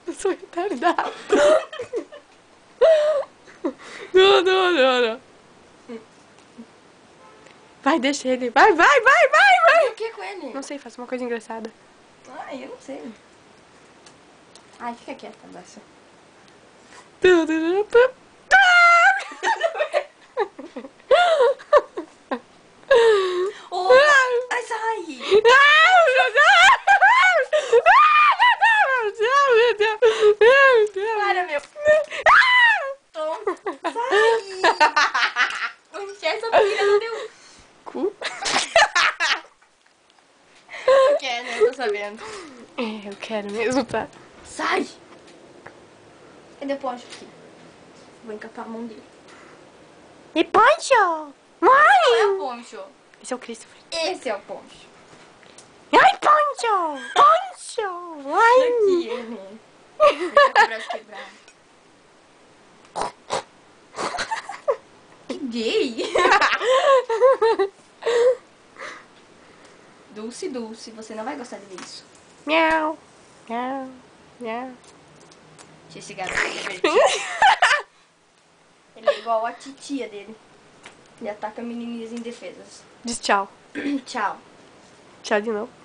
Eu sou retardada. Não. Vai, deixa ele. Vai. O que com ele? Não sei, faça uma coisa engraçada. Ai, eu não sei. Ai, fica quieta, Baixa. Oh, ai, sai! Para, meu! Tom, sai! Vou encher essa filha no teu Cu? Tu quer, né? Eu tô sabendo. É, eu quero mesmo, tá? Sai! Cadê o Poncho aqui? Vou encapar a mão dele. E Poncho! Não Mãe! é o Poncho. Esse é o Christopher. Esse é o Poncho. Ai, Poncho! Poncho! Ai! Aqui, ele. Tá com o braço quebrado. Que gay! Dulce, você não vai gostar de ver isso. Miau. Deixa esse garoto divertido. Ele é igual a titia dele. Ele ataca menininhas indefesas. Diz tchau. Tchau. Tchau de novo.